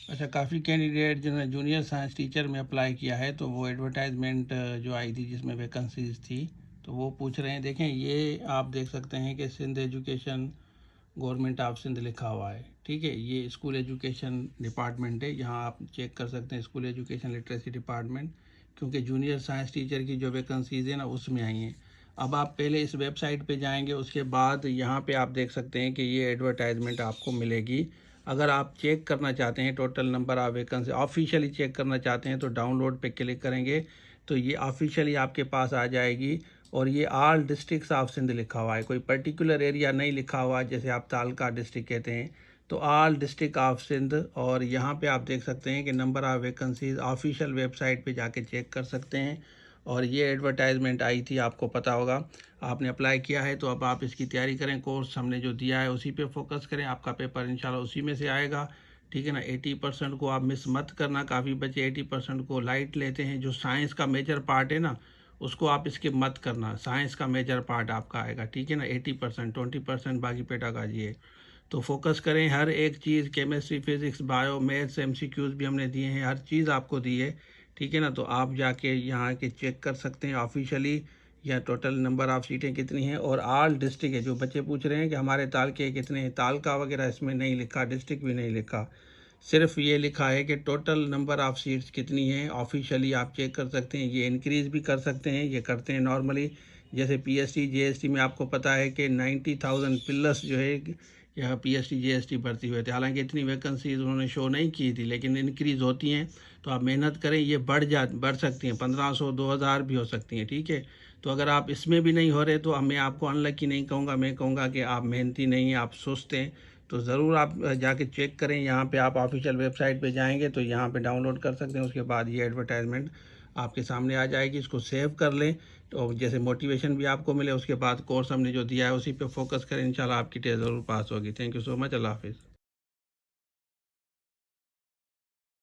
अच्छा, काफ़ी कैंडिडेट जिन्होंने जूनियर साइंस टीचर में अप्लाई किया है तो वो एडवर्टाइजमेंट जो आई थी जिसमें वैकेंसीज थी तो वो पूछ रहे हैं। देखें, ये आप देख सकते हैं कि Sindh education government of Sindh लिखा हुआ है। ठीक है, ये स्कूल एजुकेशन डिपार्टमेंट है। यहाँ आप चेक कर सकते हैं स्कूल एजुकेशन लिटरेसी डिपार्टमेंट, क्योंकि जूनियर साइंस टीचर की जो वैकेंसीज है ना उसमें आई हैं। अब आप पहले इस वेबसाइट पे जाएंगे, उसके बाद यहाँ पे आप देख सकते हैं कि ये एडवर्टाइजमेंट आपको मिलेगी। अगर आप चेक करना चाहते हैं total number of vacancy officially check करना चाहते हैं तो डाउनलोड पे क्लिक करेंगे तो ये ऑफिशियली आपके पास आ जाएगी। और ये ऑल डिस्ट्रिक्ट्स ऑफ सिंध लिखा हुआ है, कोई पर्टिकुलर एरिया नहीं लिखा हुआ, जैसे आप तालका डिस्ट्रिक्ट कहते हैं तो ऑल डिस्ट्रिक्ट ऑफ सिंध। और यहाँ पे आप देख सकते हैं कि number of vacancies official website पे जाके चेक कर सकते हैं। और ये एडवर्टाइजमेंट आई थी, आपको पता होगा, आपने अप्लाई किया है तो अब आप इसकी तैयारी करें। कोर्स हमने जो दिया है उसी पे फोकस करें, आपका पेपर इंशाल्लाह उसी में से आएगा। ठीक है ना, 80% को आप मिस मत करना। काफ़ी बच्चे 80% को लाइट लेते हैं। जो साइंस का मेजर पार्ट है ना उसको आप स्किप मत करना, साइंस का मेजर पार्ट आपका आएगा। ठीक है ना, 80%, 20% बाकी पेडागॉजी है। तो फोकस करें हर एक चीज़, chemistry, physics, bio, maths, MCQs भी हमने दिए हैं, हर चीज़ आपको दी है। ठीक है ना, तो आप जाके यहाँ के चेक कर सकते हैं ऑफिशियली या टोटल नंबर ऑफ़ सीटें कितनी हैं। और ऑल डिस्ट्रिक्ट है, जो बच्चे पूछ रहे हैं कि हमारे ताल के कितने हैं, तालका वगैरह इसमें नहीं लिखा, डिस्ट्रिक्ट भी नहीं लिखा, सिर्फ ये लिखा है कि टोटल नंबर ऑफ़ सीट्स कितनी हैं। ऑफिशियली आप चेक कर सकते हैं, ये इंक्रीज़ भी कर सकते हैं, ये करते हैं नॉर्मली। जैसे पीएसटी जीएसटी में आपको पता है कि 90,000 प्लस जो है यहाँ पीएसटी जीएसटी भर्ती हुए थे। हालांकि इतनी वैकेंसीज उन्होंने शो नहीं की थी, लेकिन इंक्रीज़ होती हैं। तो आप मेहनत करें, ये बढ़ सकती हैं, 1500 2000 भी हो सकती हैं। ठीक है, तो अगर आप इसमें भी नहीं हो रहे तो मैं आपको अनलकी नहीं कहूँगा, मैं कहूँगा कि आप मेहनती नहीं हैं, आप सुस्त हैं। तो ज़रूर आप जाके चेक करें। यहाँ पे आप ऑफिशियल वेबसाइट पे जाएंगे तो यहाँ पे डाउनलोड कर सकते हैं। उसके बाद ये एडवर्टाइजमेंट आपके सामने आ जाएगी, इसको सेव कर लें तो जैसे मोटिवेशन भी आपको मिले। उसके बाद कोर्स हमने जो दिया है उसी पे फोकस करें, इंशाल्लाह आपकी टेस्ट ज़रूर पास होगी। थैंक यू सो मच, अल्लाह हाफिज़।